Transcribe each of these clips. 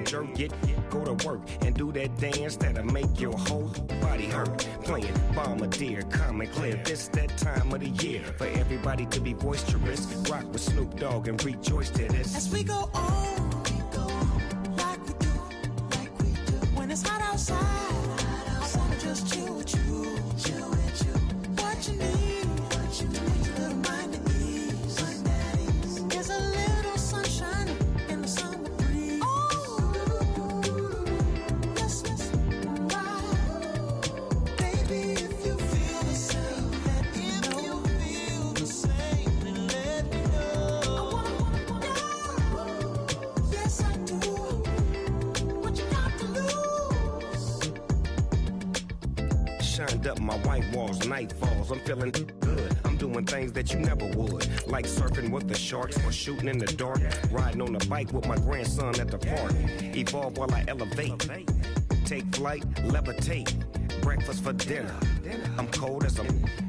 jerk, go to work and do that dance that'll make your whole body hurt. Playing Bombardier, calm and clear. This that time of the year for everybody to be boisterous. Rock with Snoop Dogg and rejoice to this. As we go on, like we do, when it's hot outside, I wanna just chill with you. What you need, a little mind at ease. There's a little sunshine in the summer breeze. Yes, right. Baby, if you feel the same, let me know. If you feel the same, then let me know. I wanna go. Yes, I do. What you got to lose? Shined up my white walls, night falls. I'm feeling good. I'm doing things that you never would, like surfing with the sharks or shooting in the dark. Riding on a bike with my grandson at the park. Evolve while I elevate. Take flight, levitate. Breakfast for dinner. I'm cold as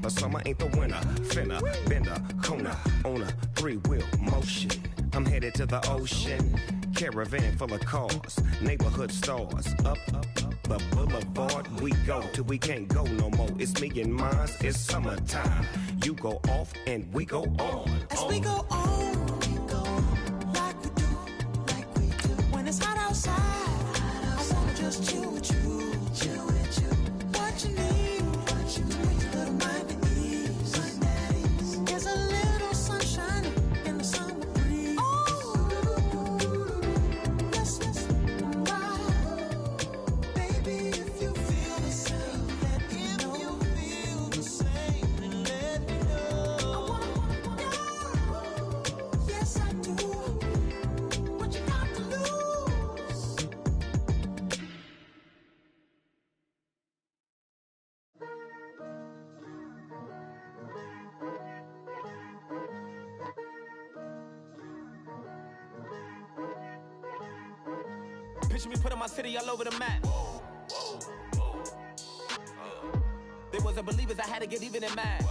but summer ain't the winter. Finna, bender, Kona, on a 3-wheel motion. I'm headed to the ocean. Caravan full of cars, neighborhood stars. Up the boulevard we go till we can't go no more. It's me and mine, it's summertime. You go off and we go on. As we go on, like we do, when it's hot outside, I wanna just chill with you. What you need, a little mind at ease. There's a little sunshine in the summer breeze. Yes, right. Baby, if you feel the same, let me know. If you feel the same, then let me know. Yes, I do. What you got to lose? Picture me putting my city all over the map. They wasn't believers, I had to get even in math.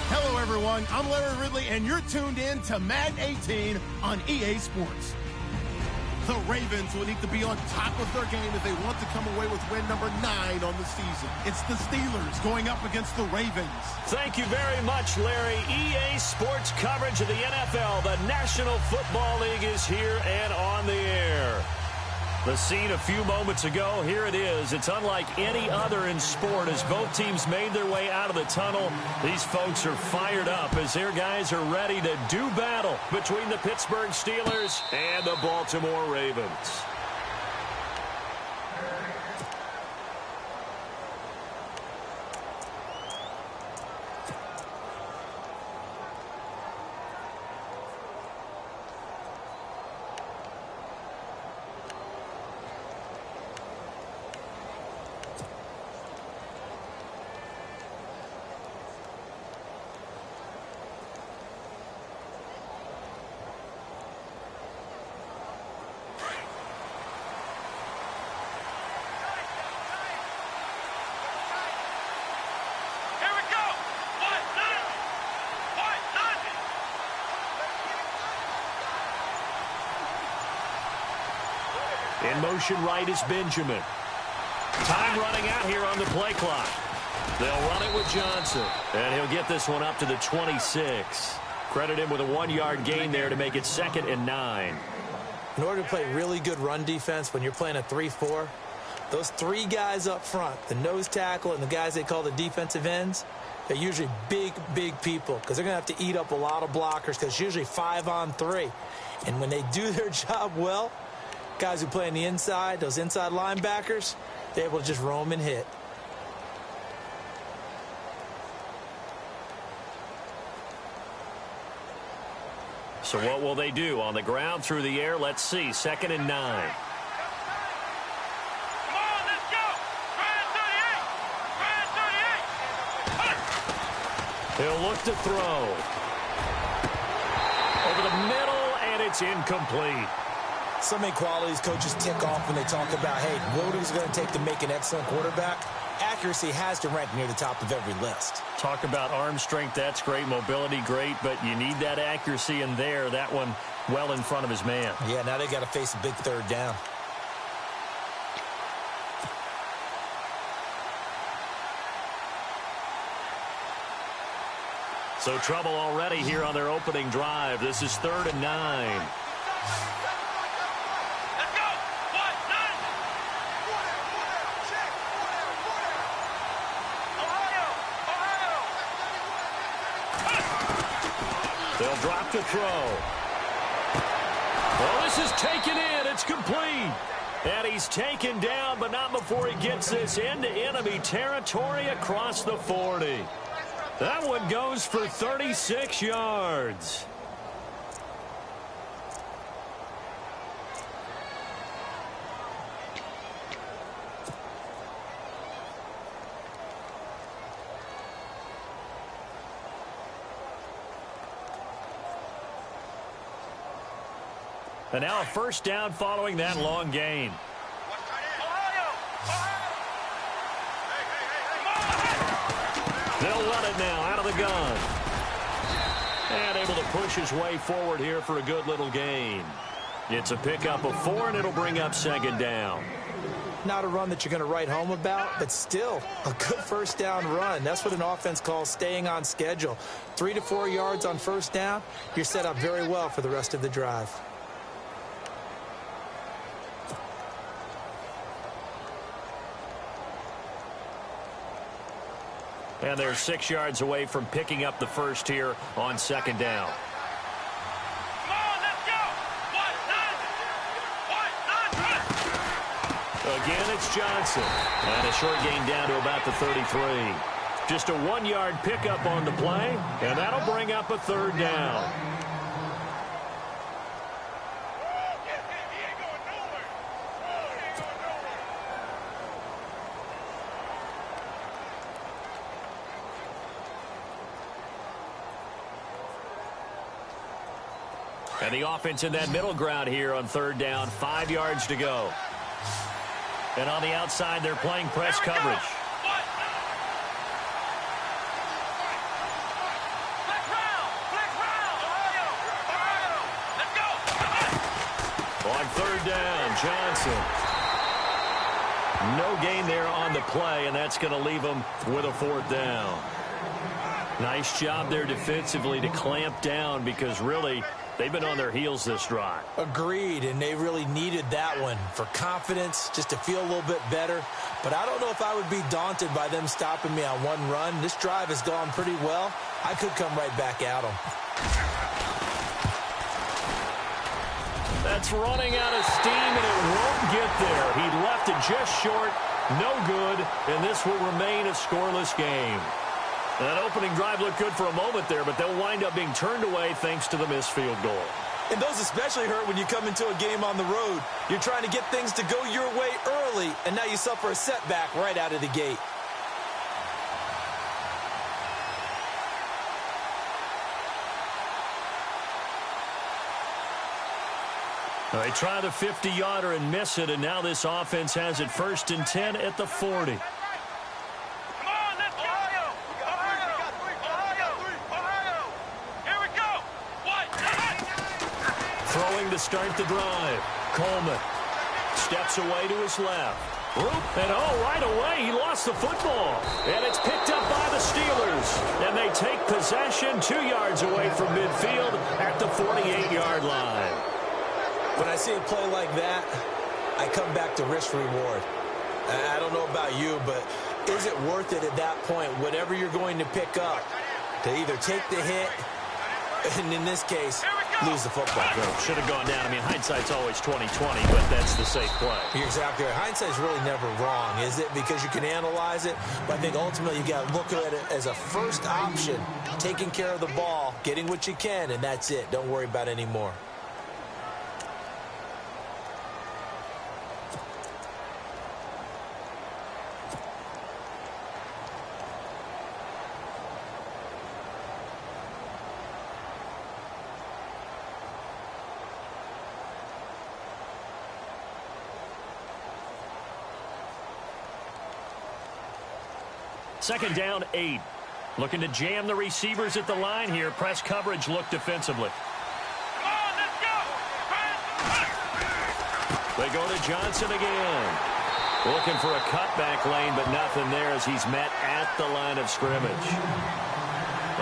Hello, everyone. I'm Larry Ridley, and you're tuned in to Madden 18 on EA Sports. The Ravens will need to be on top of their game if they want to come away with win number 9 on the season. It's the Steelers going up against the Ravens. Thank you very much, Larry. EA Sports coverage of the NFL. The National Football League is here and on the air. The scene a few moments ago, here it is. It's unlike any other in sport as both teams made their way out of the tunnel. These folks are fired up as their guys are ready to do battle between the Pittsburgh Steelers and the Baltimore Ravens. In motion right is Benjamin. Time running out here on the play clock. They'll run it with Johnson. And he'll get this one up to the 26. Credit him with a 1-yard gain there to make it 2nd and 9. In order to play really good run defense when you're playing a 3-4, those 3 guys up front, the nose tackle and the guys they call the defensive ends, they're usually big people because they're going to have to eat up a lot of blockers because it's usually 5-on-3. And when they do their job well, guys who play on the inside, those inside linebackers, they're able to just roam and hit. So what will they do? On the ground, through the air, let's see. 2nd and 9. Come on, let's go! Try 38! He'll look to throw. Over the middle, and it's incomplete. So many qualities coaches tick off when they talk about, hey, what is it going to take to make an excellent quarterback? accuracy has to rank near the top of every list. Talk about arm strength. That's great. Mobility, great. But you need that accuracy in there. That one well in front of his man. Yeah, now they got to face a big third down. So trouble already here on their opening drive. This is 3rd and 9. Let's go. 1, 9. Ohio. They'll drop to throw. Well, this is taken in. It's complete. And he's taken down, but not before he gets this into enemy territory across the 40. That one goes for 36 yards. And now a first down following that long gain. They'll run it now out of the gun. And able to push his way forward here for a good little gain. It's a pickup of 4, and it'll bring up 2nd down. Not a run that you're going to write home about, but still a good first down run. That's what an offense calls staying on schedule. 3 to 4 yards on first down, you're set up very well for the rest of the drive. And they're 6 yards away from picking up the first here on 2nd down. Come on, let's go. 1, 9. Again, it's Johnson. And a short gain down to about the 33. Just a 1-yard pickup on the play, and that'll bring up a 3rd down. And the offense in that middle ground here on 3rd down, 5 yards to go. And on the outside, they're playing press coverage. On 3rd down, Johnson. No gain there on the play, and that's going to leave them with a 4th down. Nice job there defensively to clamp down because really they've been on their heels this drive. Agreed, and they really needed that one for confidence, just to feel a little bit better. But I don't know if I would be daunted by them stopping me on one run. This drive has gone pretty well. I could come right back at them. That's running out of steam, and it won't get there. He left it just short, no good, and this will remain a scoreless game. That opening drive looked good for a moment there, but they'll wind up being turned away thanks to the missed field goal. And those especially hurt when you come into a game on the road. You're trying to get things to go your way early, and now you suffer a setback right out of the gate. They try the 50-yarder and miss it, and now this offense has it 1st and 10 at the 40. Throwing to start the drive. Coleman steps away to his left. And right away, he lost the football. And it's picked up by the Steelers. And they take possession 2 yards away from midfield at the 48-yard line. When I see a play like that, I come back to risk-reward. I don't know about you, but is it worth it at that point, whatever you're going to pick up, to either take the hit, and in this case, lose the football? Should have gone down. I mean, hindsight's always 20/20, but that's the safe play. You're exactly right. Hindsight's really never wrong, is it? Because you can analyze it, but I think ultimately you got to look at it as a first option, taking care of the ball, getting what you can, and that's it. Don't worry about any more. Second down, 8. Looking to jam the receivers at the line here. Press coverage look defensively. Come on, let's go. They go to Johnson again. Looking for a cutback lane, but nothing there as he's met at the line of scrimmage.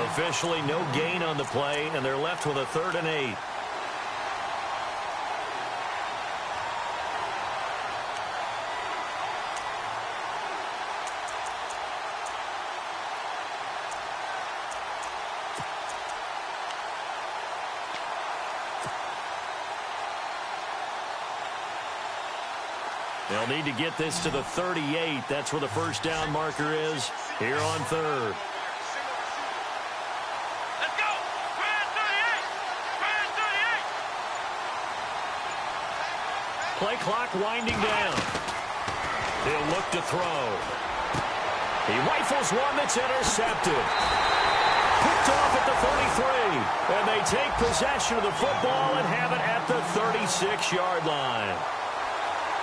Officially no gain on the play, and they're left with a 3rd and 8. They'll need to get this to the 38. That's where the first down marker is here on 3rd. Let's go. Grand 38. Grand 38. Play clock winding down. He'll look to throw. He rifles one that's intercepted. Picked off at the 33. And they take possession of the football and have it at the 36-yard line.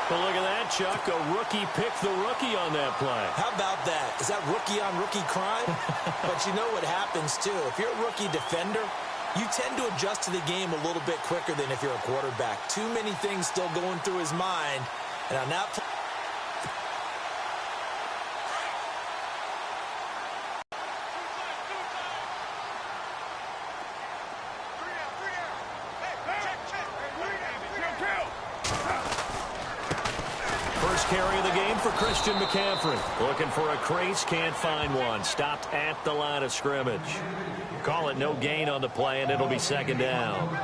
Well, look at that, Chuck. A rookie picked the rookie on that play. How about that? Is that rookie-on-rookie crime? But you know what happens, too. If you're a rookie defender, you tend to adjust to the game a little bit quicker than if you're a quarterback. Too many things still going through his mind. And on that play, carry of the game for Christian McCaffrey. Looking for a crease, can't find one. Stopped at the line of scrimmage. Call it no gain on the play, and it'll be 2nd down.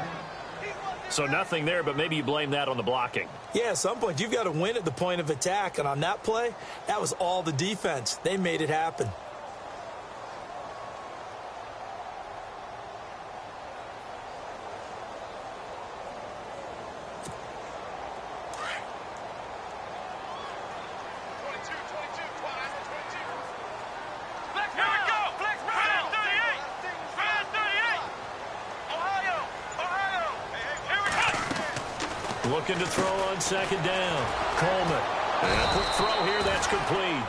So nothing there, but maybe you blame that on the blocking. yeah, at some point, you've got to win at the point of attack. And on that play, that was all the defense. They made it happen. Looking to throw on 2nd down. Coleman. And a quick throw here, that's complete.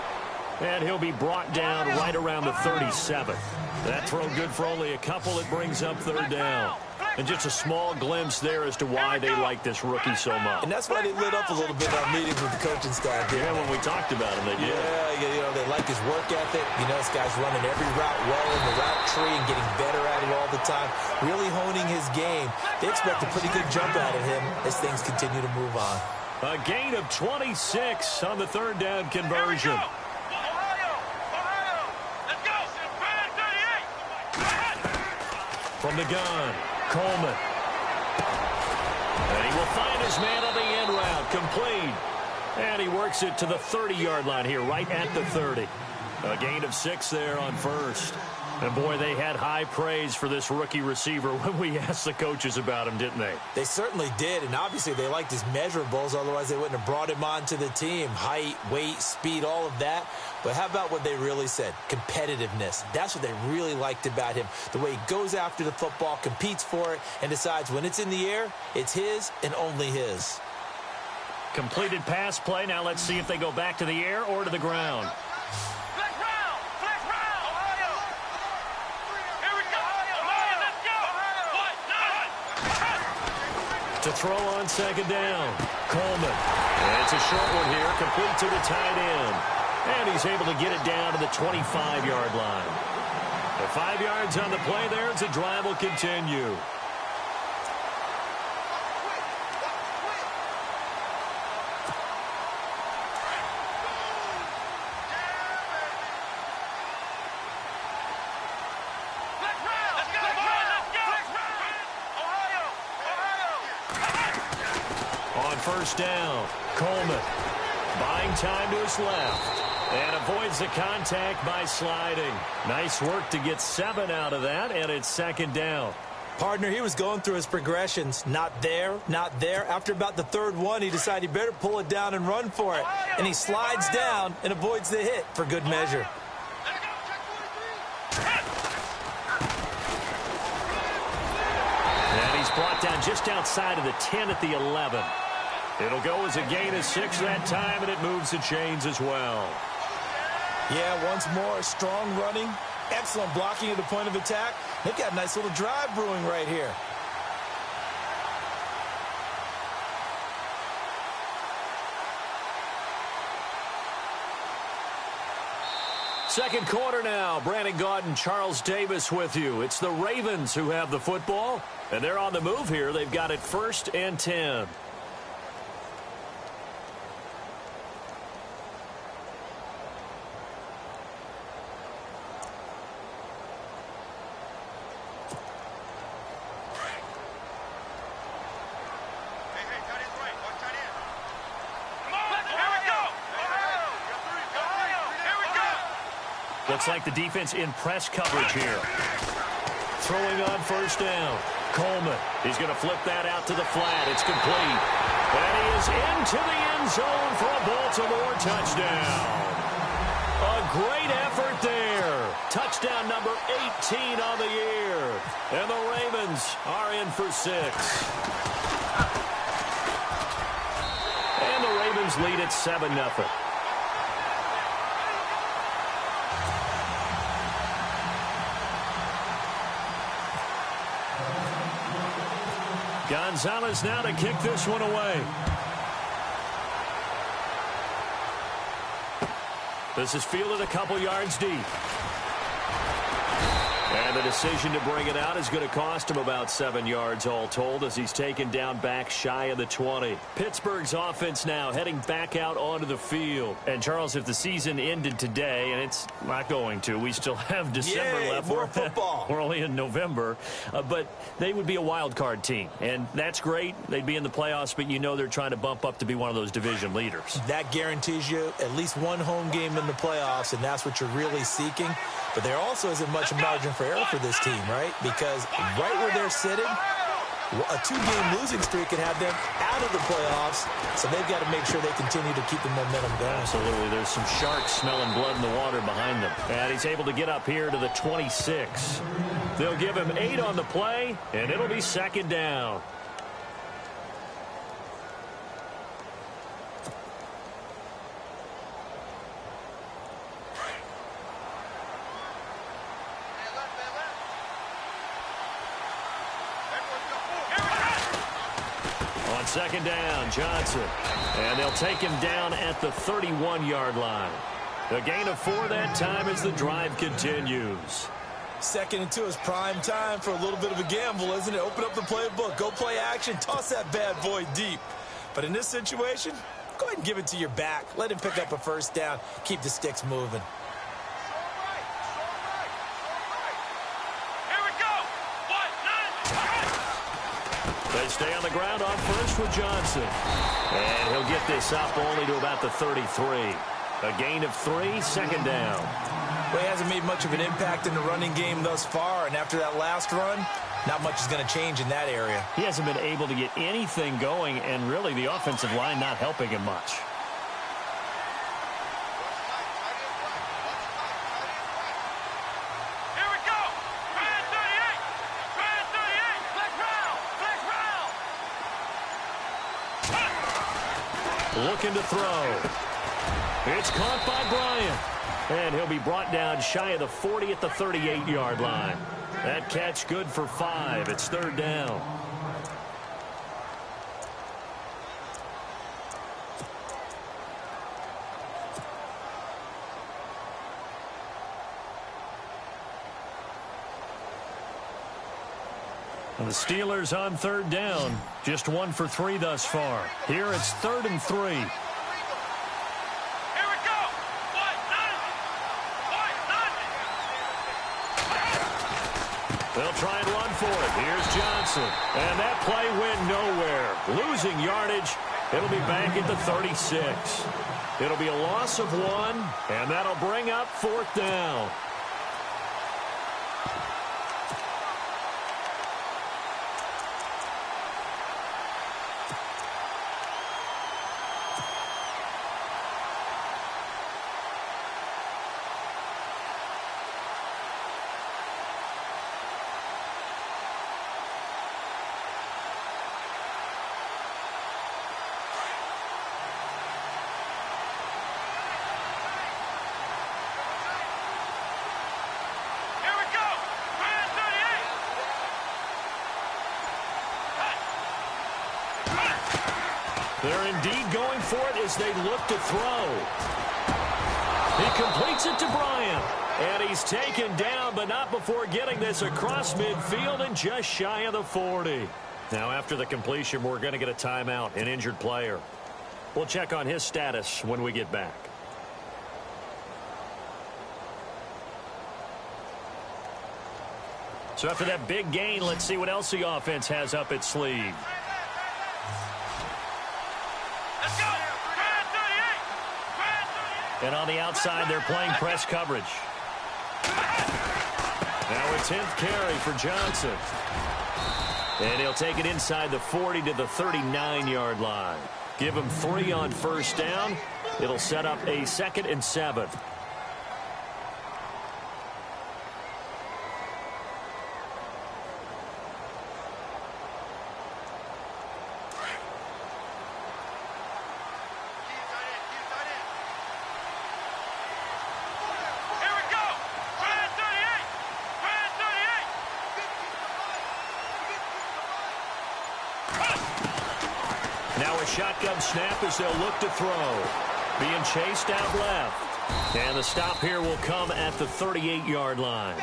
And he'll be brought down right around the 37. That throw good for only a couple. It brings up 3rd down. And just a small glimpse there as to why they like this rookie so much. And that's why they lit up a little bit on meetings with the coaching staff. Yeah, when we talked about him, they did. Yeah, you know, they like his work ethic. You know, this guy's running every route well in the route tree and getting better at it all the time. Really honing his game. They expect a pretty good jump out of him as things continue to move on. A gain of 26 on the 3rd down conversion. From the gun, Coleman. And he will find his man on the end route, complete. And he works it to the 30-yard line here, right at the 30. A gain of 6 there on 1st. And, boy, they had high praise for this rookie receiver when we asked the coaches about him, didn't they? They certainly did, and obviously they liked his measurables. Otherwise, they wouldn't have brought him onto the team. Height, weight, speed, all of that. But how about what they really said? Competitiveness. That's what they really liked about him. The way he goes after the football, competes for it, and decides when it's in the air, it's his and only his. Completed pass play. Now let's see if they go back to the air or to the ground. To throw on 2nd down, Coleman. And it's a short one here, complete to the tight end. And he's able to get it down to the 25-yard line. The 5 yards on the play there as the drive will continue. First down, Coleman buying time to his left and avoids the contact by sliding. Nice work to get 7 out of that, and it's 2nd down. Partner, he was going through his progressions. Not there, not there. After about the 3rd one, he decided he better pull it down and run for it. And he slides down and avoids the hit for good measure. And he's brought down just outside of the 10 at the 11. It'll go as a gain of 6 that time, and it moves the chains as well. Yeah, once more, strong running, excellent blocking at the point of attack. They've got a nice little drive brewing right here. Second quarter now. Brandon Gaudin, Charles Davis with you. It's the Ravens who have the football, and they're on the move here. They've got it 1st and 10. Looks like the defense in press coverage here. Throwing on 1st down. Coleman. He's going to flip that out to the flat. It's complete. And he is into the end zone for a Baltimore touchdown. A great effort there. Touchdown number 18 on the year. And the Ravens are in for 6. And the Ravens lead at 7-0. Gonzalez now to kick this one away. This is fielded a couple yards deep. And the decision to bring it out is going to cost him about 7 yards all told as he's taken down back shy of the 20. Pittsburgh's offense now heading back out onto the field. And, Charles, if the season ended today, and it's not going to, we still have December left. More football. We're only in November. But they would be a wild card team. And that's great. They'd be in the playoffs, but you know they're trying to bump up to be one of those division leaders. That guarantees you at least one home game in the playoffs, and that's what you're really seeking. But there also isn't much margin for error for this team, right? Because right where they're sitting, a 2-game losing streak can have them out of the playoffs, so they've got to make sure they continue to keep the momentum going. Absolutely. There's some sharks smelling blood in the water behind them. And he's able to get up here to the 26. They'll give him 8 on the play, and it'll be 2nd down. On 2nd down, Johnson. And they'll take him down at the 31-yard line. A gain of 4 that time as the drive continues. 2nd and 2 is prime time for a little bit of a gamble, isn't it? Open up the playbook, go play action, toss that bad boy deep. But in this situation, go ahead and give it to your back. Let him pick up a 1st down, keep the sticks moving. They stay on the ground on 1st with Johnson. And he'll get this up only to about the 33. A gain of 3, 2nd down. Well, he hasn't made much of an impact in the running game thus far, and after that last run, not much is going to change in that area. He hasn't been able to get anything going, and really the offensive line not helping him much. Looking to throw. It's caught by Bryant. And he'll be brought down shy of the 40 at the 38-yard line. That catch good for 5. It's 3rd down. And the Steelers on 3rd down. Just 1 for 3 thus far. Here it's 3rd and 3. They'll try and run for it. Here's Johnson. And that play went nowhere. Losing yardage. It'll be back at the 36. It'll be a loss of 1, and that'll bring up 4th down. They're indeed going for it as they look to throw. He completes it to Bryant. And he's taken down, but not before getting this across midfield and just shy of the 40. Now, after the completion, we're going to get a timeout, an injured player. We'll check on his status when we get back. So after that big gain, let's see what else the offense has up its sleeve. Let's go. And on the outside, they're playing press coverage. Now a 10th carry for Johnson. And he'll take it inside the 40 to the 39-yard line. Give him 3 on first down. It'll set up a 2nd and 7. Shotgun snap as they'll look to throw. Being chased out left. And the stop here will come at the 38-yard line.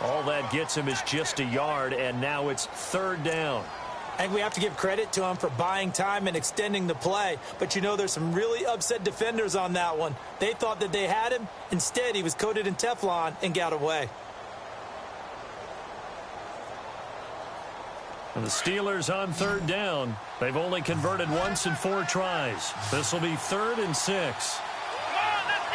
All that gets him is just a yard, and now it's 3rd down. I think we have to give credit to him for buying time and extending the play. But, you know, there's some really upset defenders on that one. They thought that they had him. Instead, he was coated in Teflon and got away. And the Steelers on 3rd down. They've only converted once in 4 tries. This will be 3rd and 6. Come on, let's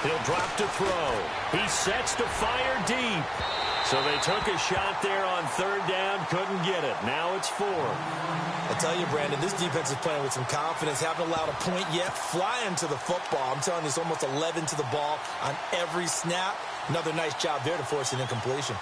go. He'll drop to throw. He sets to fire deep. So they took a shot there on 3rd down, couldn't get it. Now it's 4. I tell you, Brandon, this defense is playing with some confidence. Haven't allowed a point yet. Flying to the football. I'm telling you, it's almost 11 to the ball on every snap. Another nice job there to force an incompletion.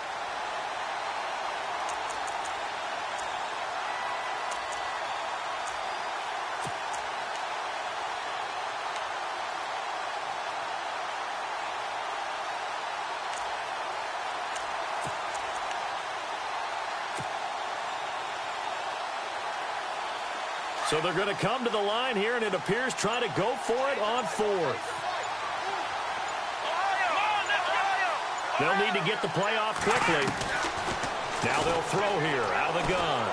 So they're going to come to the line here, and it appears try to go for it on 4th. They'll need to get the play off quickly. Now they'll throw here out of the gun.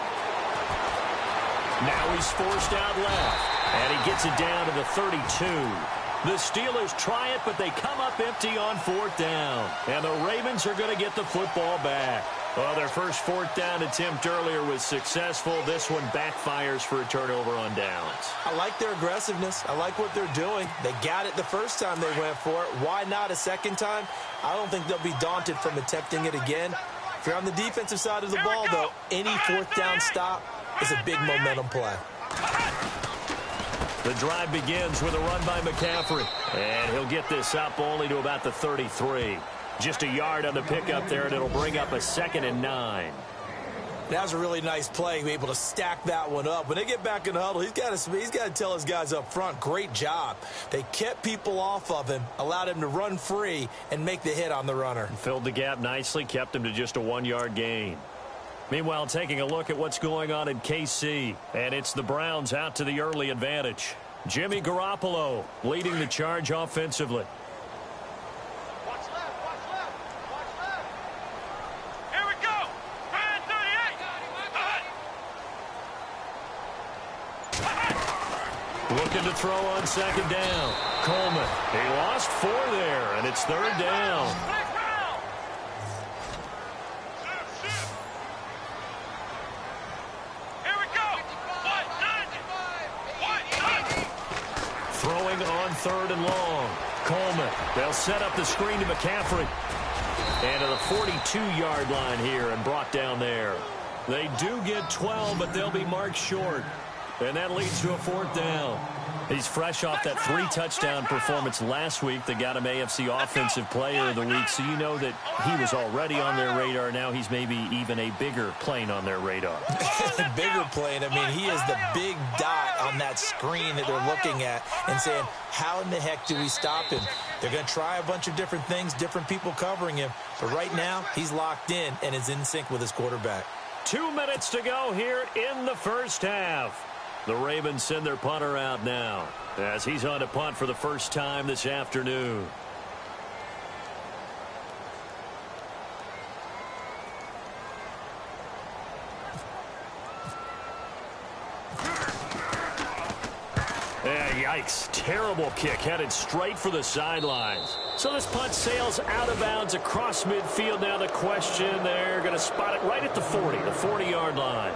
Now he's forced out left, and he gets it down to the 32. The Steelers try it, but they come up empty on 4th down. And the Ravens are going to get the football back. Well, their first 4th down attempt earlier was successful. This one backfires for a turnover on downs. I like their aggressiveness. I like what they're doing. They got it the first time they went for it. Why not a second time? I don't think they'll be daunted from attempting it again. If you're on the defensive side of the ball, though, any 4th down stop is a big momentum play. The drive begins with a run by McCaffrey. And he'll get this up only to about the 33. Just a yard on the pickup there, and it'll bring up a 2nd and 9. That was a really nice play, able to stack that one up. When they get back in the huddle, he's got to tell his guys up front, great job. They kept people off of him, allowed him to run free and make the hit on the runner. Filled the gap nicely, kept him to just a 1-yard gain. Meanwhile, taking a look at what's going on in KC, and it's the Browns out to the early advantage. Jimmy Garoppolo leading the charge offensively. Looking to throw on 2nd down. Coleman. He lost 4 there, and it's 3rd down. Here we go. Throwing on 3rd and long. Coleman. They'll set up the screen to McCaffrey. And to the 42-yard line here and brought down there. They do get 12, but they'll be marked short. And that leads to a 4th down. He's fresh off that 3-touchdown performance last week that got him AFC Offensive Player of the Week. So you know that he was already on their radar. Now he's maybe even a bigger plane on their radar. Bigger plane. I mean, he is the big dot on that screen that they're looking at and saying, how in the heck do we stop him? They're going to try a bunch of different things, different people covering him. But right now, he's locked in and is in sync with his quarterback. 2 minutes to go here in the first half. The Ravens send their punter out now as he's on to punt for the first time this afternoon. Yeah, yikes. Terrible kick headed straight for the sidelines. So this punt sails out of bounds across midfield. Now the question, they're going to spot it right at the 40, the 40-yard line.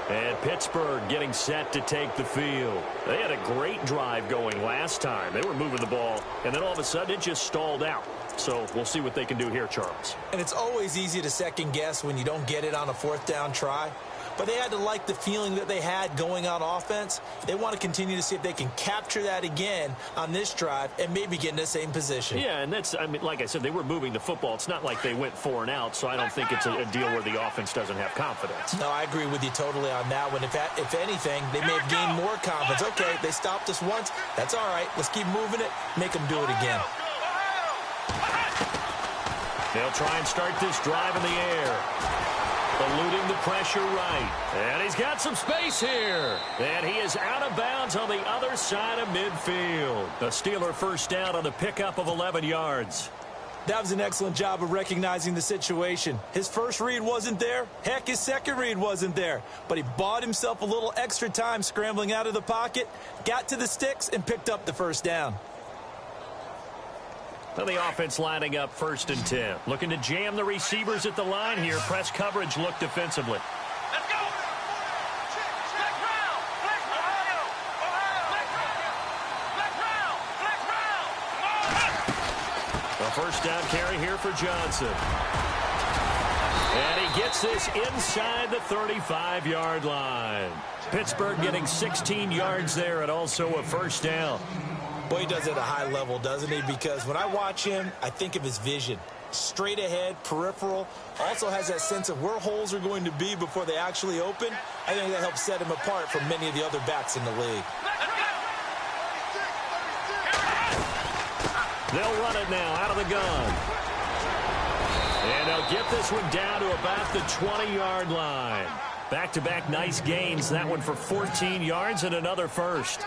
And Pittsburgh getting set to take the field. They had a great drive going last time. They were moving the ball, and then all of a sudden it just stalled out. So we'll see what they can do here, Charles. And it's always easy to second guess when you don't get it on a fourth down try. But they had to like the feeling that they had going on offense. They want to continue to see if they can capture that again on this drive and maybe get in the same position. Yeah, and that's, I mean, like I said, they were moving the football. It's not like they went 4 and out, so I don't think it's a deal where the offense doesn't have confidence. No, I agree with you totally on that one. If anything, they may have gained more confidence. Okay, they stopped us once. That's all right. Let's keep moving it. Make them do it again. They'll try and start this drive in the air. Eluding the pressure right. And he's got some space here. And he is out of bounds on the other side of midfield. The Steeler first down on the pickup of 11 yards. That was an excellent job of recognizing the situation. His first read wasn't there. Heck, his second read wasn't there. But he bought himself a little extra time scrambling out of the pocket, got to the sticks, and picked up the first down. Well, the offense lining up 1st and 10. Looking to jam the receivers at the line here. Press coverage look defensively. Let's go! Flex round! Flex Ohio! Flex round! A first down carry here for Johnson. And he gets this inside the 35-yard line. Pittsburgh getting 16 yards there and also a first down. Boy, he does it at a high level, doesn't he? Because when I watch him, I think of his vision. Straight ahead, peripheral. Also has that sense of where holes are going to be before they actually open. I think that helps set him apart from many of the other backs in the league. They'll run it now out of the gun. And they'll get this one down to about the 20-yard line. Back-to-back nice gains. That one for 14 yards and another first.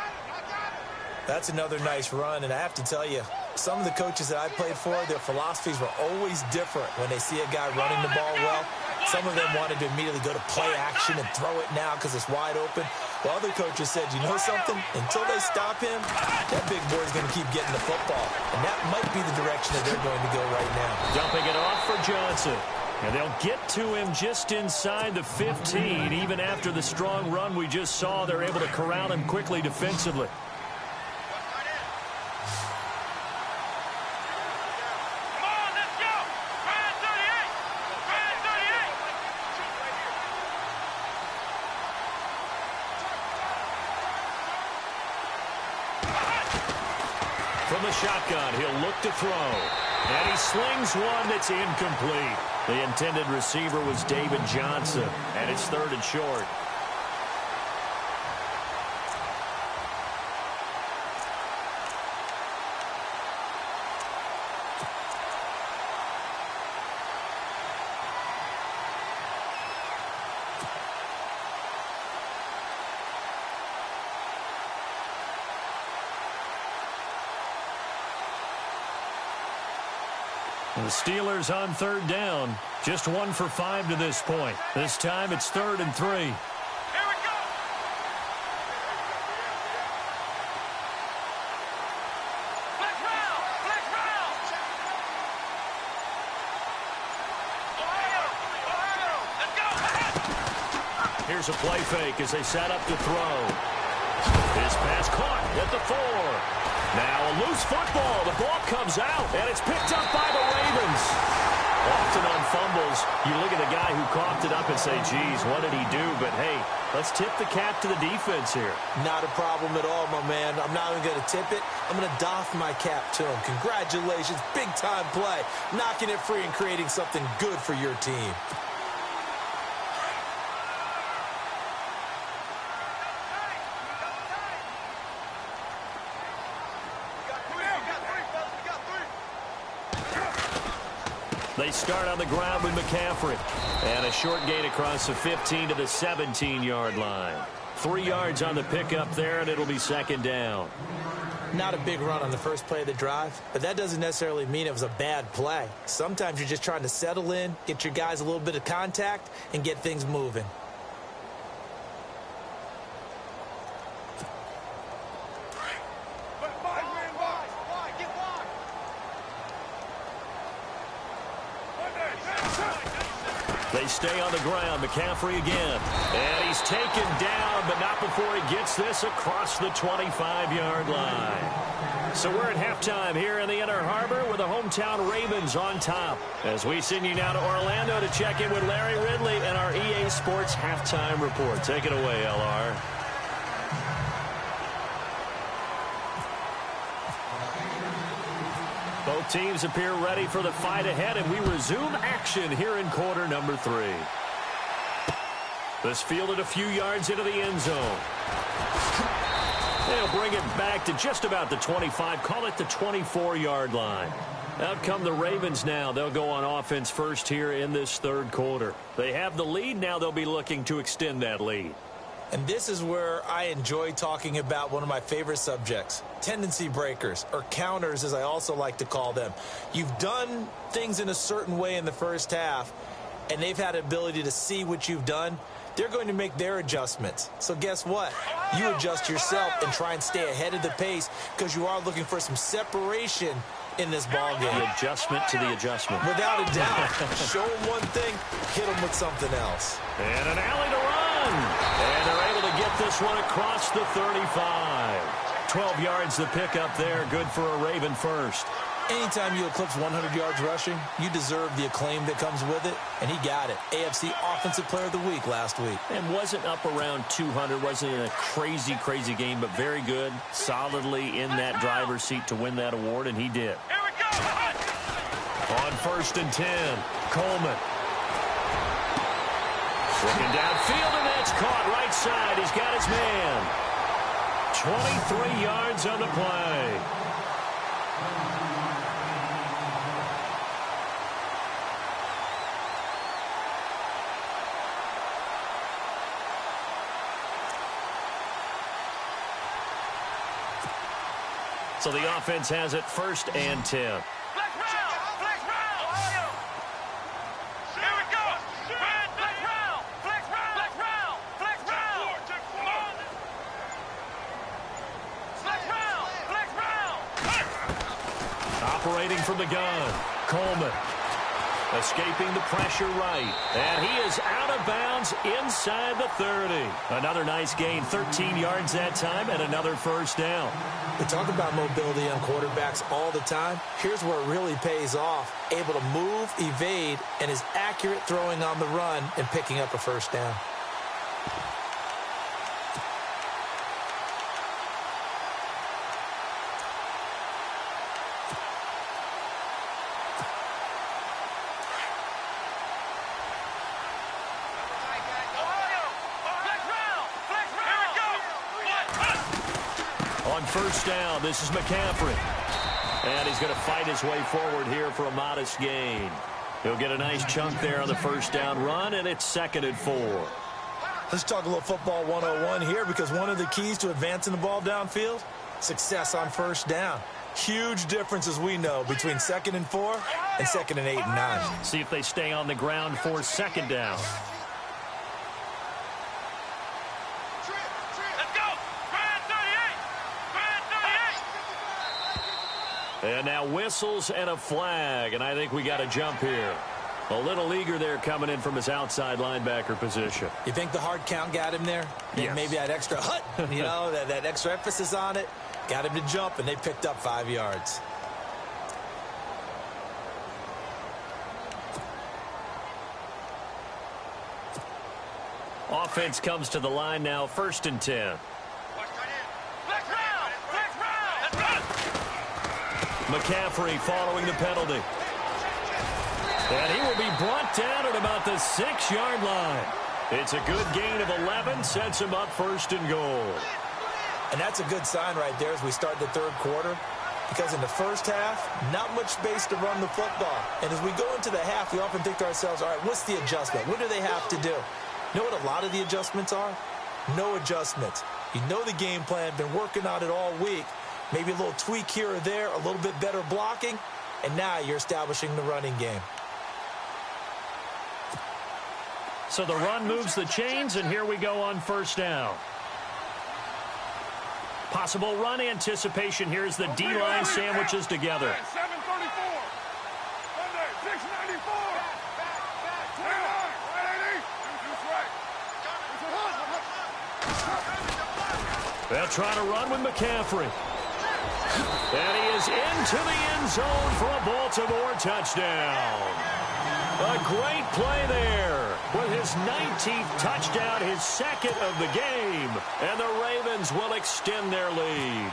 That's another nice run, and I have to tell you, some of the coaches that I played for, their philosophies were always different when they see a guy running the ball well. Some of them wanted to immediately go to play action and throw it now because it's wide open. While other coaches said, you know something? Until they stop him, that big boy's going to keep getting the football. And that might be the direction that they're going to go right now. Dumping it off for Johnson. And they'll get to him just inside the 15. Even after the strong run we just saw, they're able to corral him quickly defensively. From the shotgun, he'll look to throw. And he slings one that's incomplete. The intended receiver was David Johnson. And it's 3rd and short. The Steelers on 3rd down. Just 1 for 5 to this point. This time it's 3rd and 3. Here we go! Flex round! Flex round! Ohio! Let's go! Here's a play fake as they set up to throw. This pass caught at the 4. Now a loose football. The ball comes out, and it's picked up by the Ravens. Often on fumbles, you look at the guy who coughed it up and say, geez, what did he do? But, hey, let's tip the cap to the defense here. Not a problem at all, my man. I'm not even going to tip it. I'm going to doff my cap to him. Congratulations. Big-time play. Knocking it free and creating something good for your team. They start on the ground with McCaffrey. And a short gain across the 15 to the 17-yard line. 3 yards on the pickup there, and it'll be second down. Not a big run on the first play of the drive, but that doesn't necessarily mean it was a bad play. Sometimes you're just trying to settle in, get your guys a little bit of contact, and get things moving. They stay on the ground. McCaffrey again. And he's taken down, but not before he gets this across the 25-yard line. So we're at halftime here in the Inner Harbor with the hometown Ravens on top. As we send you now to Orlando to check in with Larry Ridley and our EA Sports Halftime Report. Take it away, LR. Both teams appear ready for the fight ahead, and we resume action here in quarter number 3. This fielded a few yards into the end zone. They'll bring it back to just about the 25, call it the 24-yard line. Out come the Ravens now. They'll go on offense first here in this third quarter. They have the lead. Now they'll be looking to extend that lead. And this is where I enjoy talking about one of my favorite subjects, tendency breakers, or counters as I also like to call them. You've done things in a certain way in the first half, and they've had the ability to see what you've done. They're going to make their adjustments. So guess what? You adjust yourself and try and stay ahead of the pace because you are looking for some separation in this ball game. The adjustment to the adjustment. Without a doubt. Show them one thing, hit them with something else. And an alley to run. And they're able to get this one across the 35. 12 yards to pick up there. Good for a Raven first. Anytime you eclipse 100 yards rushing, you deserve the acclaim that comes with it, and he got it. AFC Offensive Player of the Week last week. And wasn't up around 200, wasn't in a crazy, crazy game, but very good, solidly in that driver's seat to win that award, and he did. Here we go. On 1st and 10, Coleman. Looking downfield, and that's caught right side. He's got his man. 23 yards on the play. So the offense has it 1st and 10. Flex round. Flex round. Ohio. Here we go. Flex round. Flex round. Flex round. Flex round. Flex round. Flex round. Operating from the gun, Coleman. Escaping the pressure right. And he is out of bounds inside the 30. Another nice gain, 13 yards that time, and another first down. We talk about mobility on quarterbacks all the time. Here's where it really pays off. Able to move, evade, and is accurate throwing on the run and picking up a first down. First down, this is McCaffrey. And he's going to fight his way forward here for a modest gain. He'll get a nice chunk there on the first down run, and it's 2nd and 4. Let's talk a little football 101 here, because one of the keys to advancing the ball downfield, success on first down. Huge difference, as we know, between 2nd and 4 and 2nd and 8 and 9. See if they stay on the ground for 2nd down. And now whistles and a flag, and I think we got a jump here. A little eager there coming in from his outside linebacker position. You think the hard count got him there? Yes. Maybe that extra you know, that extra emphasis on it got him to jump, and they picked up 5 yards. Offense comes to the line now, 1st and 10. McCaffrey following the penalty. And he will be brought down at about the 6-yard line. It's a good gain of 11, sets him up 1st and goal. And that's a good sign right there as we start the third quarter. Because in the first half, not much space to run the football. And as we go into the half, we often think to ourselves, all right, what's the adjustment? What do they have to do? You know what a lot of the adjustments are? No adjustments. You know the game plan, been working on it all week. Maybe a little tweak here or there, a little bit better blocking, and now you're establishing the running game. So the run moves the chains, and here we go on first down. Possible run anticipation. Here's the D-line sandwiches together. 734. Sunday, 694. They'll try to run with McCaffrey. And he is into the end zone for a Baltimore touchdown. A great play there with his 19th touchdown, his second of the game. And the Ravens will extend their lead.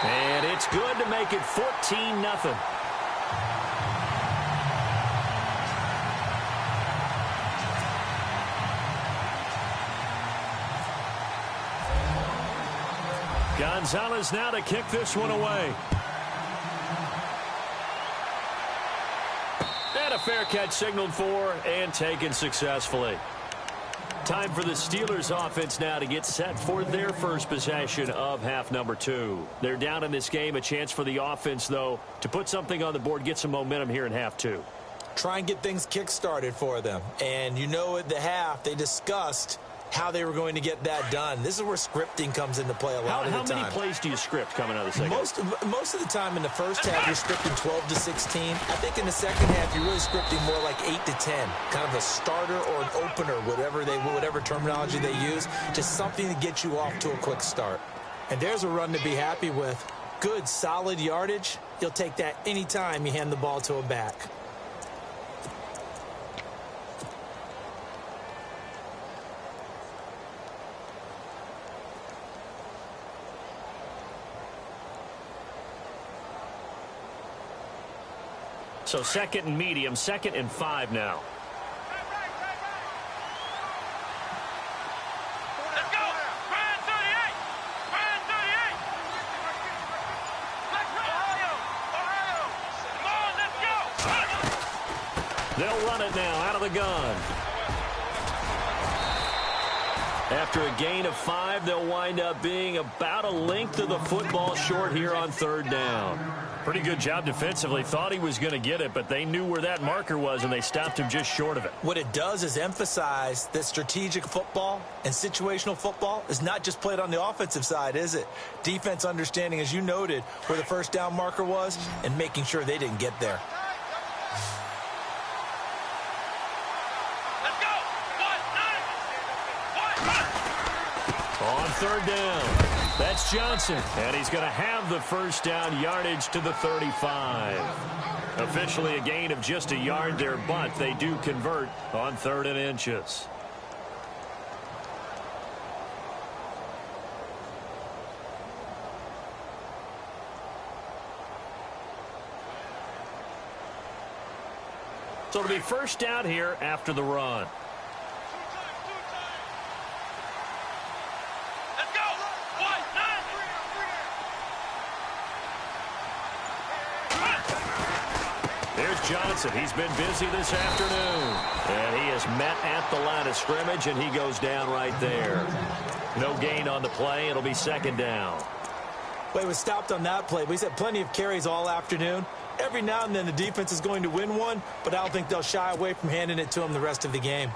And it's good to make it 14-0. Gonzalez now to kick this one away. And a fair catch signaled for and taken successfully. Time for the Steelers offense now to get set for their first possession of half number 2. They're down in this game. A chance for the offense, though, to put something on the board, get some momentum here in half 2. Try and get things kick-started for them. And you know at the half, they discussed how they were going to get that done. This is where scripting comes into play a lot of the time. How many plays do you script coming out of the second? Most of the time in the first half, you're scripting 12 to 16. I think in the second half, you're really scripting more like 8 to 10. Kind of a starter or an opener, whatever terminology they use. Just something to get you off to a quick start. And there's a run to be happy with. Good, solid yardage. You'll take that anytime you hand the ball to a back. So second and medium, 2nd and 5 now. Let's go. Brand 38. Brand 38. Ohio. Come on, let's go. They'll run it now out of the gun. After a gain of 5, they'll wind up being about a length of the football short here on 3rd down. Pretty good job defensively. Thought he was going to get it, but they knew where that marker was, and they stopped him just short of it. What it does is emphasize that strategic football and situational football is not just played on the offensive side, is it? Defense understanding, as you noted, where the first down marker was and making sure they didn't get there. Let's go. 1-9. On 3rd down. That's Johnson, and he's going to have the first down yardage to the 35. Officially a gain of just a yard there, but they do convert on 3rd and inches. So it'll be first down here after the run. Here's Johnson. He's been busy this afternoon. And he is met at the line of scrimmage, and he goes down right there. No gain on the play. It'll be 2nd down. Well, he was stopped on that play, but he's had plenty of carries all afternoon. Every now and then the defense is going to win one, but I don't think they'll shy away from handing it to him the rest of the game.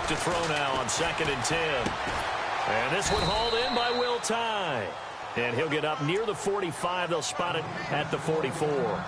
To throw now on 2nd and 10. And this one hauled in by Will Tye. And he'll get up near the 45. They'll spot it at the 44.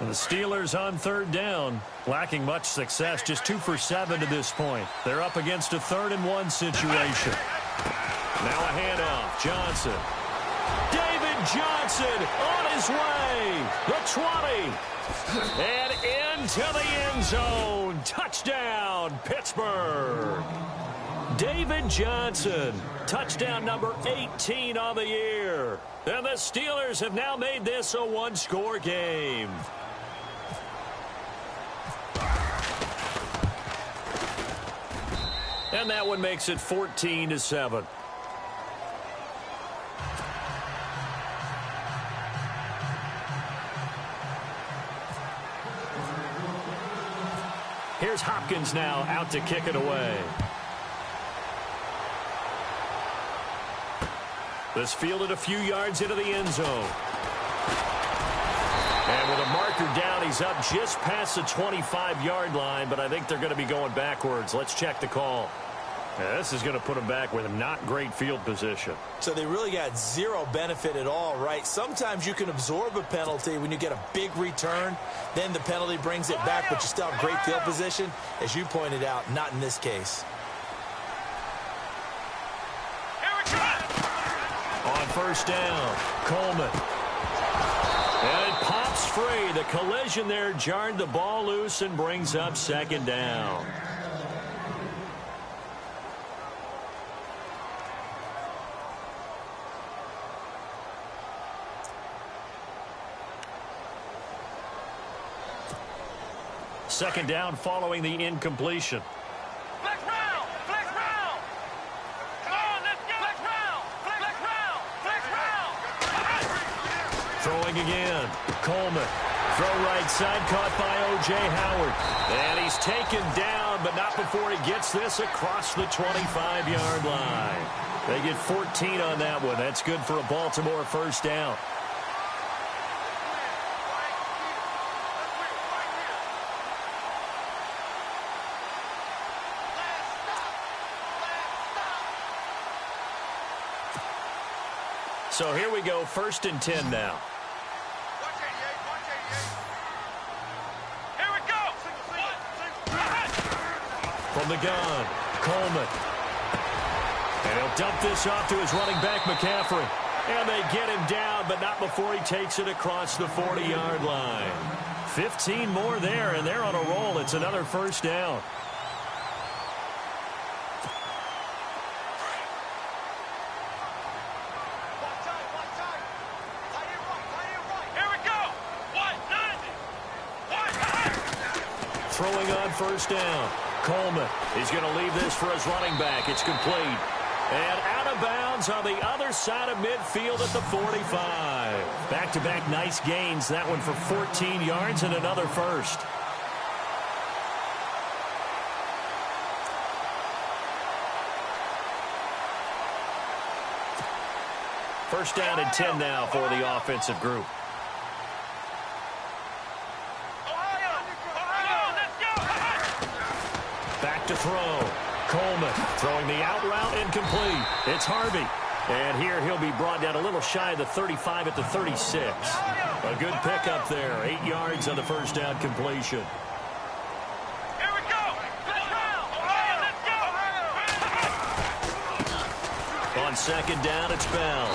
And the Steelers on third down, lacking much success, just 2 for 7 to this point. They're up against a 3rd-and-1 situation. Now a handoff. Johnson. David Johnson on his way. The 20. And into the end zone. Touchdown, Pittsburgh. David Johnson, touchdown number 18 on the year. And the Steelers have now made this a 1-score game. And that one makes it 14-7. Here's Hopkins now out to kick it away. This fielded a few yards into the end zone. And with a marker down, he's up just past the 25-yard line, but I think they're going to be going backwards. Let's check the call. Yeah, this is going to put them back with not great field position. So they really got zero benefit at all, right? Sometimes you can absorb a penalty when you get a big return. Then the penalty brings it back, but you still have great field position. As you pointed out, not in this case. On first down, Coleman. And it pops free. The collision there jarred the ball loose and brings up 2nd down. Second down following the incompletion. Flex round! Flex round! Come on, let's go! Flex round! Flex round! Flex round! Throwing again. Coleman. Throw right side caught by O.J. Howard. And he's taken down, but not before he gets this across the 25-yard line. They get 14 on that one. That's good for a Baltimore first down. So here we go, 1st and 10 now. Here we go! From the gun, Coleman. And he'll dump this off to his running back, McCaffrey. And they get him down, but not before he takes it across the 40-yard line. 15 more there, and they're on a roll. It's another first down. Throwing on first down. Coleman. He's going to leave this for his running back. It's complete. And out of bounds on the other side of midfield at the 45. Back-to-back nice gains. That one for 14 yards and another first. First down and 10 now for the offensive group. Back to throw. Coleman throwing the out route incomplete. It's Harvey. And here he'll be brought down a little shy of the 35 at the 36. A good pickup there. 8 yards on the first down completion. Here we go! Let's go! On second down, it's Bell.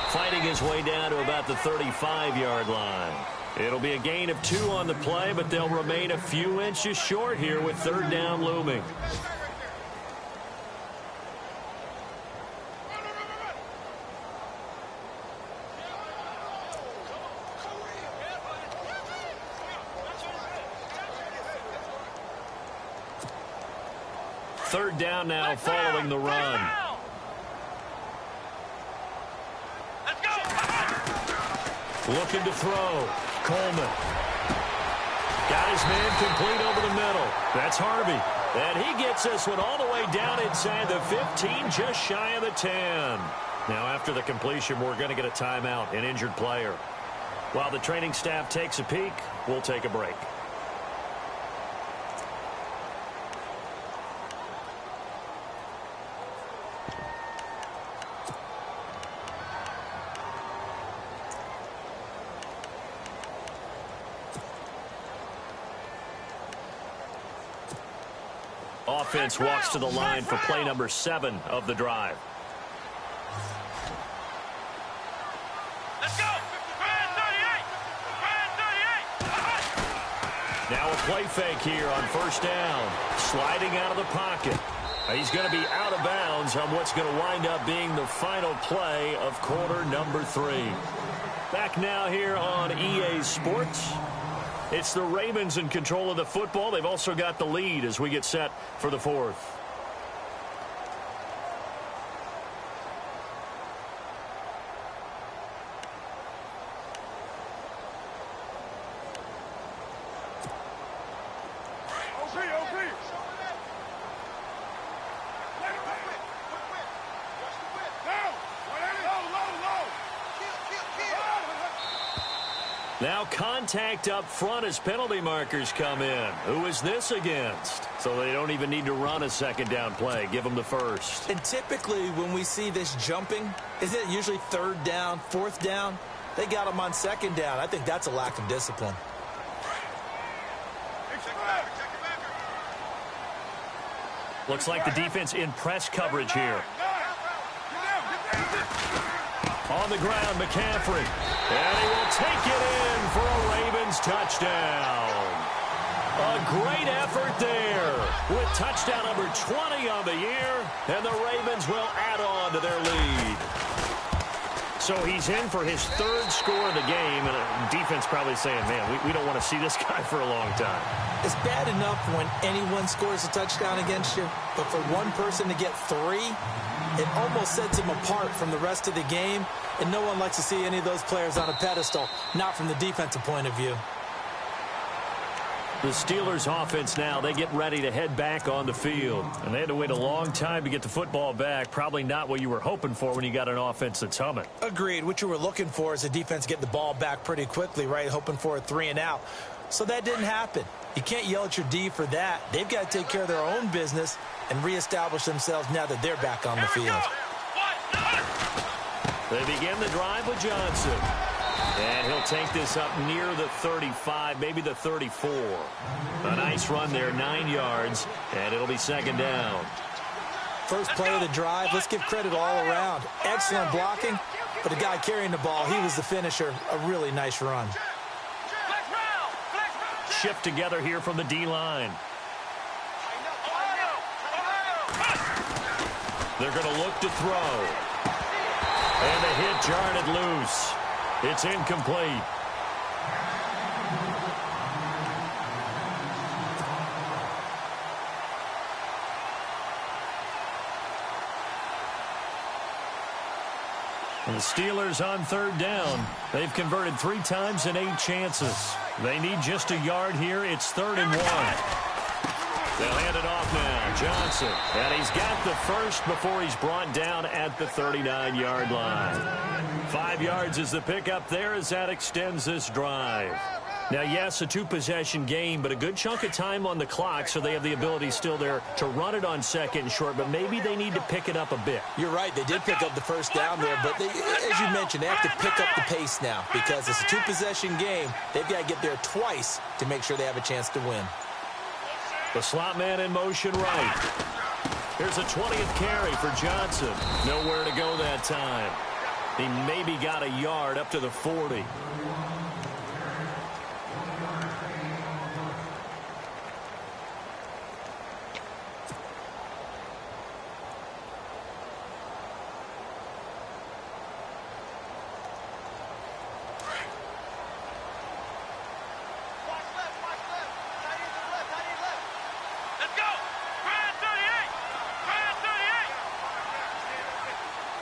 Fighting his way down to about the 35-yard line. It'll be a gain of 2 on the play, but they'll remain a few inches short here with third down looming. Third down now following the run. Let's go! Looking to throw. Coleman. Got his man complete over the middle. That's Harvey. And he gets this one all the way down inside the 15, just shy of the 10. Now after the completion, we're going to get a timeout, an injured player. While the training staff takes a peek, we'll take a break. offense walks to the line for play number 7 of the drive. Let's go. Brand 38. Brand 38. Now a play fake here on first down. Sliding out of the pocket. He's going to be out of bounds on what's going to wind up being the final play of quarter number 3. Back now here on EA Sports. It's the Ravens in control of the football. They've also got the lead as we get set for the 4th. Now contact up front as penalty markers come in. Who is this against? So they don't even need to run a second down play. Give them the first. And typically when we see this jumping, isn't it usually 3rd down, 4th down? They got them on 2nd down. I think that's a lack of discipline. Looks like the defense in press coverage here. On the ground, McCaffrey. And he will take it in for a Ravens touchdown. A great effort there with touchdown number 20 on the year. And the Ravens will add on to their lead. So he's in for his 3rd score of the game. And the defense probably saying, man, we don't want to see this guy for a long time. It's bad enough when anyone scores a touchdown against you. But for one person to get 3, it almost sets him apart from the rest of the game. And no one likes to see any of those players on a pedestal, not from the defensive point of view. The Steelers offense now, they get ready to head back on the field. And they had to wait a long time to get the football back. Probably not what you were hoping for when you got an offense that's humming. Agreed. What you were looking for is the defense get the ball back pretty quickly, right? Hoping for a 3 and out. So that didn't happen. You can't yell at your D for that. They've got to take care of their own business and reestablish themselves now that they're back on the field. They begin the drive with Johnson. And he'll take this up near the 35, maybe the 34. A nice run there, 9 yards, and it'll be 2nd down. First play of the drive, let's give credit all around. Excellent blocking, but the guy carrying the ball, he was the finisher. A really nice run. Shift together here from the D-line. They're going to look to throw. And the hit jarred it loose. It's incomplete. And the Steelers on 3rd down. They've converted 3 times in 8 chances. They need just a yard here. It's 3rd and 1. They'll hand it off now. Johnson. And he's got the first before he's brought down at the 39-yard line. 5 yards is the pickup there as that extends this drive. Now, yes, a 2-possession game, but a good chunk of time on the clock, so they have the ability still there to run it on 2nd and short, but maybe they need to pick it up a bit. You're right. They did pick up the first down there, but they, as you mentioned, they have to pick up the pace now because it's a 2-possession game. They've got to get there twice to make sure they have a chance to win. The slot man in motion right. Here's a 20th carry for Johnson. Nowhere to go that time. He maybe got a yard up to the 40.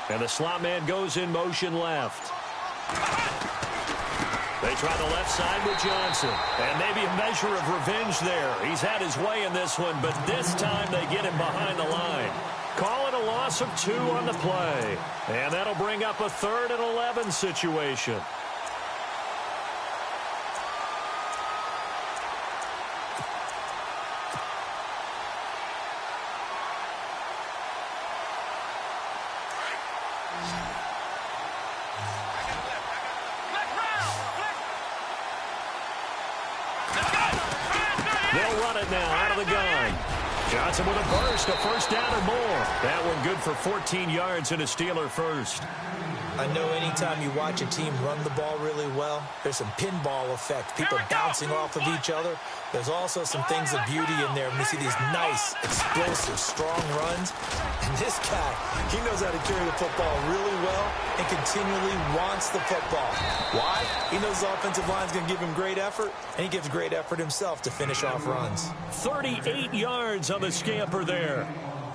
And the slot man goes in motion left. They try the left side with Johnson. And maybe a measure of revenge there. He's had his way in this one, but this time they get him behind the line. Call it a loss of 2 on the play. And that'll bring up a 3rd and 11 situation. They'll run it now out of the gun. Johnson with a burst, a first down or more. That one good for 14 yards and a Steeler first. I know anytime you watch a team run the ball really well, there's some pinball effect, people bouncing off of each other. There's also some things of beauty in there when you see these nice, explosive, strong runs. And this guy, he knows how to carry the football really well and continually wants the football. Why? He knows the offensive line's going to give him great effort, and he gives great effort himself to finish off runs. 38 yards on the scamper there.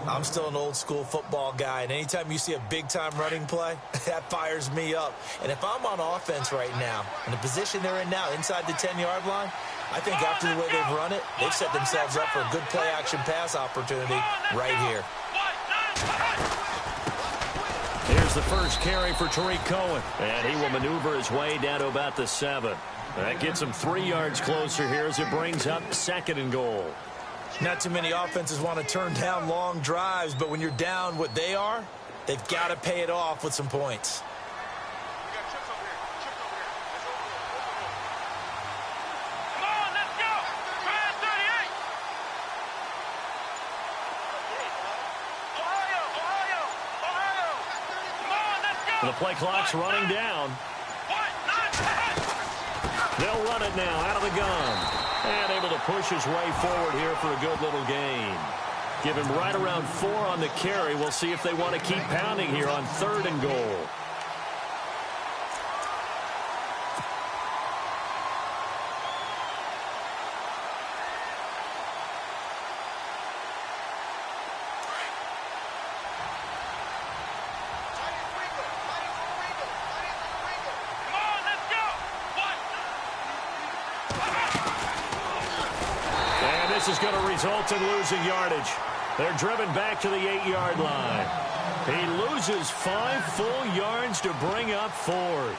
I'm still an old-school football guy, and anytime you see a big-time running play, that fires me up. And if I'm on offense right now, in the position they're in now, inside the 10-yard line, I think after the way they've run it, they've set themselves up for a good play-action pass opportunity right here. Here's the first carry for Tariq Cohen, and he will maneuver his way down to about the 7. That gets him 3 yards closer here as it brings up 2nd and goal. Not too many offenses want to turn down long drives, but when you're down what they are, they've got to pay it off with some points. Come on, let's go. Brad 38. Ohio. Come on, let's go. The play clock's running down. They'll run it now out of the gun. And able to push his way forward here for a good little gain. Give him right around 4 on the carry. We'll see if they want to keep pounding here on 3rd and goal. This is going to result in losing yardage. They're driven back to the 8-yard line. He loses 5 full yards to bring up 4th.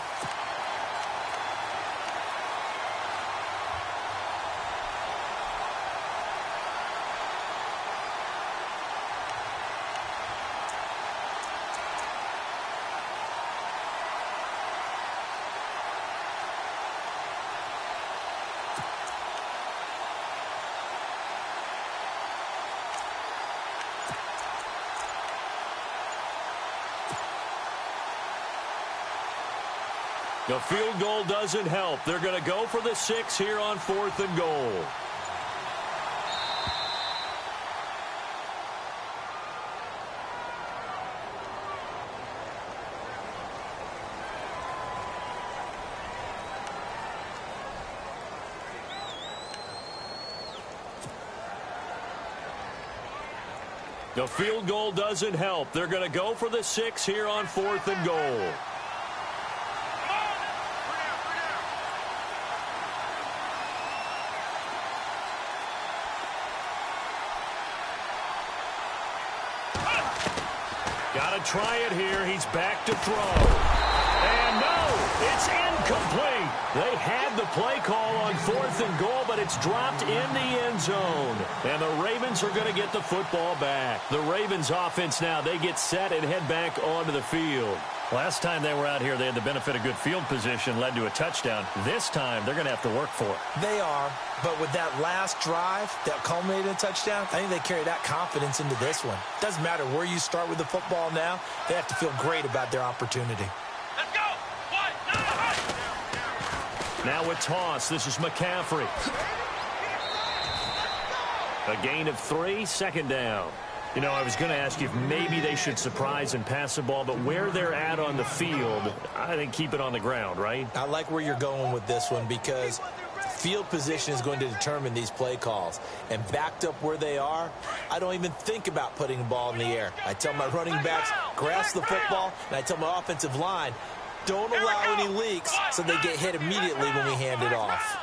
The field goal doesn't help. They're going to go for the 6 here on 4th and goal. The field goal doesn't help. They're going to go for the 6 here on 4th and goal. Got to try it here. He's back to throw. And no, it's incomplete. They had the play call on 4th and goal, but it's dropped in the end zone. And the Ravens are going to get the football back. The Ravens offense now, they get set and head back onto the field. Last time they were out here, they had the benefit of good field position, led to a touchdown. This time, they're going to have to work for it. They are, but with that last drive that culminated in a touchdown, I think they carry that confidence into this one. Doesn't matter where you start with the football now, they have to feel great about their opportunity. Let's go. Now with toss, this is McCaffrey. A gain of 3, 2nd down. You know, I was going to ask you if maybe they should surprise and pass the ball, but where they're at on the field, I think keep it on the ground, right? I like where you're going with this one because field position is going to determine these play calls. And backed up where they are, I don't even think about putting the ball in the air. I tell my running backs, grasp the football, and I tell my offensive line, don't allow any leaks so they get hit immediately when we hand it off.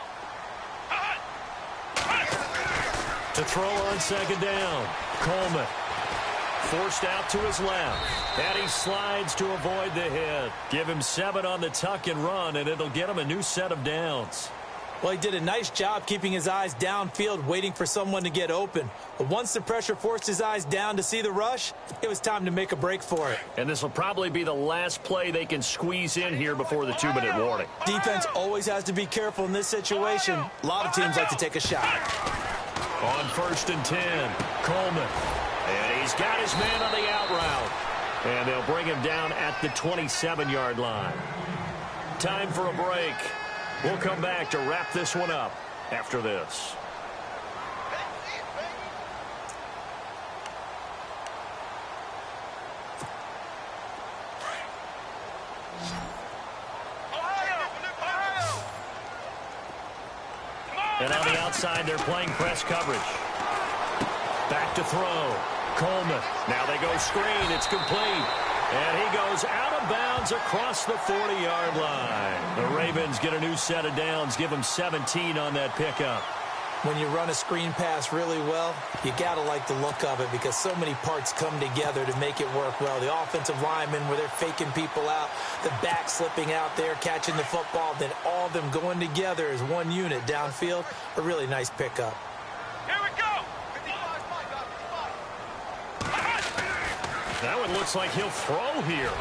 To throw on 2nd down, Coleman. Forced out to his left. And he slides to avoid the hit. Give him 7 on the tuck and run, and it'll get him a new set of downs. Well, he did a nice job keeping his eyes downfield, waiting for someone to get open. But once the pressure forced his eyes down to see the rush, it was time to make a break for it. And this will probably be the last play they can squeeze in here before the 2-minute warning. Defense always has to be careful in this situation. A lot of teams like to take a shot. On 1st and 10, Coleman. And he's got his man on the out route. And they'll bring him down at the 27-yard line. Time for a break. We'll come back to wrap this one up after this. And on the outside, they're playing press coverage. Back to throw. Coleman. Now they go screen. It's complete. And he goes out of bounds across the 40-yard line. The Ravens get a new set of downs. Give them 17 on that pickup. When you run a screen pass really well, you got to like the look of it because so many parts come together to make it work well. The offensive linemen where they're faking people out, the back slipping out there, catching the football, then all of them going together as one unit downfield. A really nice pickup. Here we go. That one looks like he'll throw here.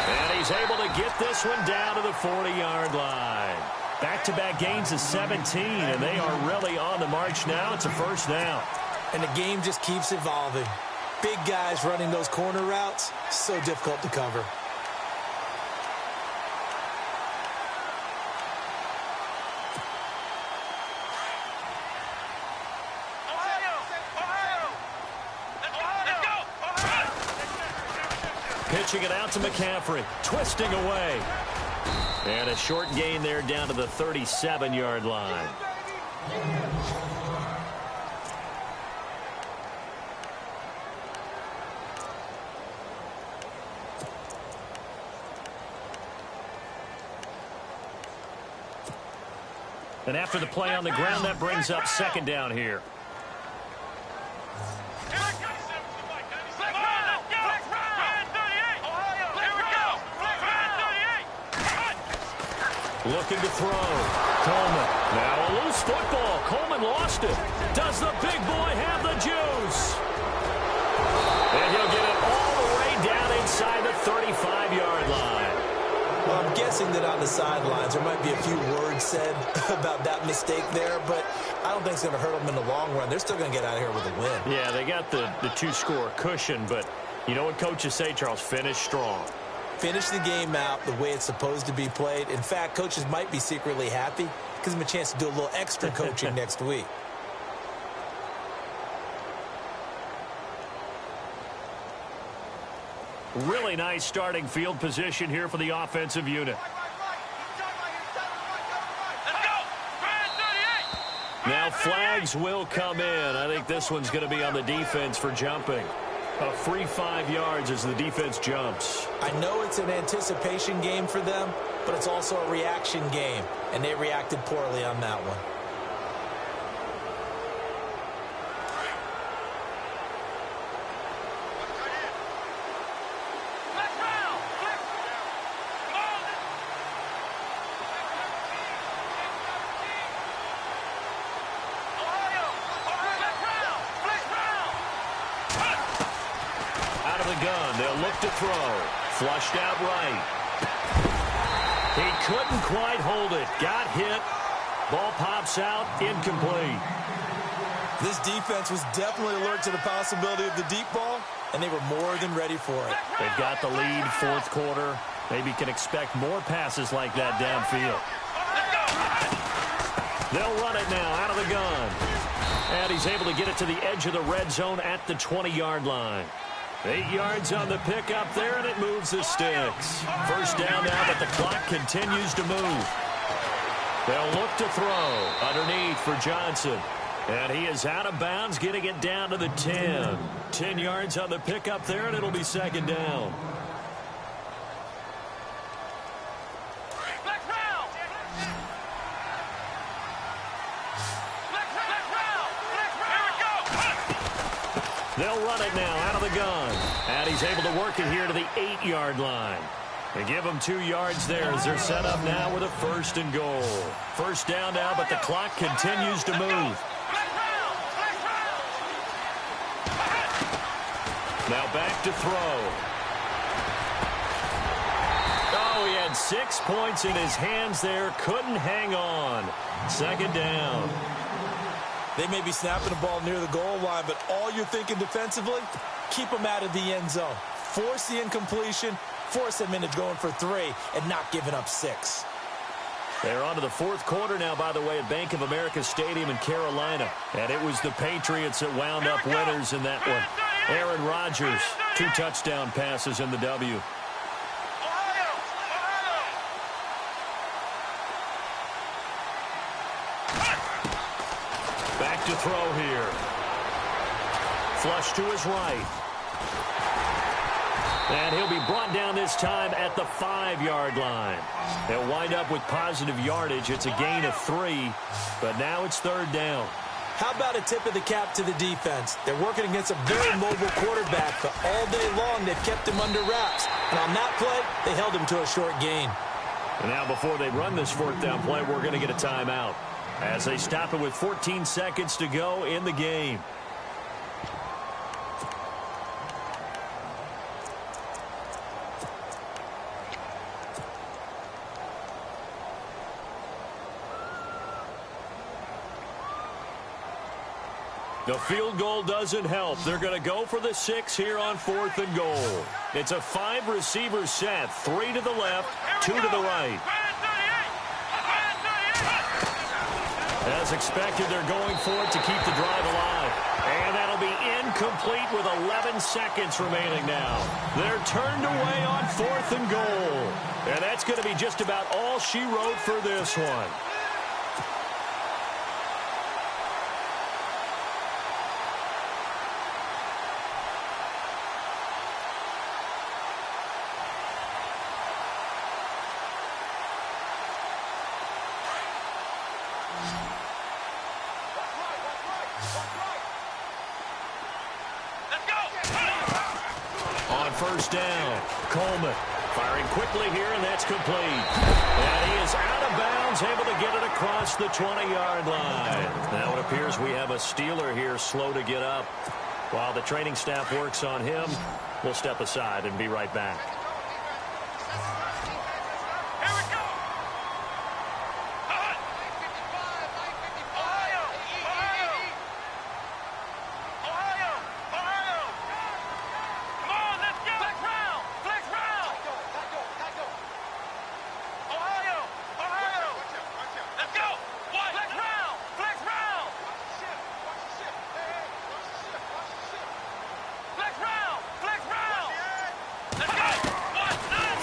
And he's able to get this one down to the 40-yard line. Back-to-back gains of 17, and they are really on the march now. It's a first down. And the game just keeps evolving. Big guys running those corner routes, so difficult to cover. Pitching it out to McCaffrey, twisting away. And a short gain there down to the 37-yard line. And after the play on the ground, that brings up second down here. Looking to throw. Coleman. Now a loose football. Coleman lost it. Does the big boy have the juice? And he'll get it all the way down inside the 35-yard line. Well, I'm guessing that on the sidelines there might be a few words said about that mistake there, but I don't think it's going to hurt them in the long run. They're still going to get out of here with a win. Yeah, they got the two-score cushion, but you know what coaches say, Charles? Finish strong. Finish the game out the way it's supposed to be played. In fact, coaches might be secretly happy. Gives them a chance to do a little extra coaching next week. Really nice starting field position here for the offensive unit. Now flags will come in. I think this one's going to be on the defense for jumping. A free 5 yards as the defense jumps. I know it's an anticipation game for them, but it's also a reaction game, and they reacted poorly on that one. To throw. Flushed out right. He couldn't quite hold it. Got hit. Ball pops out. Incomplete. This defense was definitely alert to the possibility of the deep ball, and they were more than ready for it. They've got the lead, fourth quarter. Maybe can expect more passes like that downfield. They'll run it now out of the gun. And he's able to get it to the edge of the red zone at the 20-yard line. 8 yards on the pickup there, and it moves the sticks. First down now, but the clock continues to move. They'll look to throw underneath for Johnson. And he is out of bounds, getting it down to the 10. 10 yards on the pickup there, and it'll be second down. They'll run it now out of the gun. And he's able to work it here to the 8-yard line. They give him 2 yards there as they're set up now with a first and goal. First down now, but the clock continues to move. Now back to throw. Oh, he had 6 points in his hands there. Couldn't hang on. Second down. They may be snapping the ball near the goal line, but all you're thinking defensively, keep them out of the end zone. Force the incompletion, force them into going for 3, and not giving up 6. They're on to the fourth quarter now, by the way, at Bank of America Stadium in Carolina. And it was the Patriots that wound up winners in that one. Aaron Rodgers, 2 touchdown passes in the W. Back to throw here. Flush to his right. And he'll be brought down this time at the 5-yard line. They'll wind up with positive yardage. It's a gain of 3, but now it's 3rd down. How about a tip of the cap to the defense? They're working against a very mobile quarterback, but all day long they've kept him under wraps. And on that play, they held him to a short gain. And now before they run this 4th down play, we're going to get a timeout as they stop it with 14 seconds to go in the game. The field goal doesn't help. They're going to go for the 6 here on 4th and goal. It's a 5-receiver set, 3 to the left, 2 to the right. As expected, they're going for it to keep the drive alive. And that'll be incomplete with 11 seconds remaining now. They're turned away on 4th and goal. And that's going to be just about all she wrote for this one. First down, Coleman firing quickly here, and that's complete. And he is out of bounds, able to get it across the 20-yard line. Now it appears we have a Steeler here slow to get up. While the training staff works on him, we'll step aside and be right back.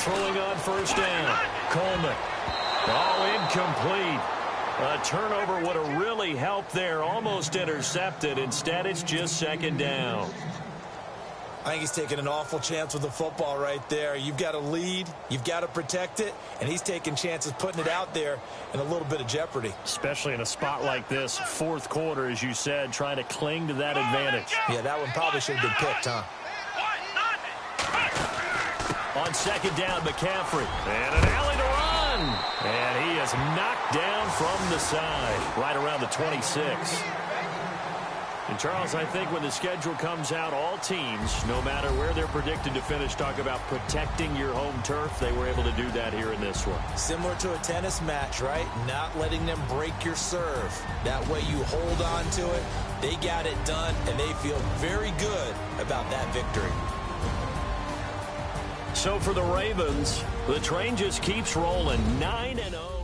Throwing on first down, Coleman. Oh, incomplete. A turnover would have really helped there. Almost intercepted. Instead, it's just 2nd down. I think he's taking an awful chance with the football right there. You've got to lead, you've got to protect it, and he's taking chances putting it out there in a little bit of jeopardy. Especially in a spot like this, 4th quarter, as you said, trying to cling to that advantage. Yeah, that one probably should have been picked, huh? On 2nd down, McCaffrey. And an alley to run. And he is knocked down from the side, right around the 26. And, Charles, I think when the schedule comes out, all teams, no matter where they're predicted to finish, talk about protecting your home turf. They were able to do that here in this one. Similar to a tennis match, right? Not letting them break your serve. That way you hold on to it. They got it done, and they feel very good about that victory. So for the Ravens, the train just keeps rolling, 9-0.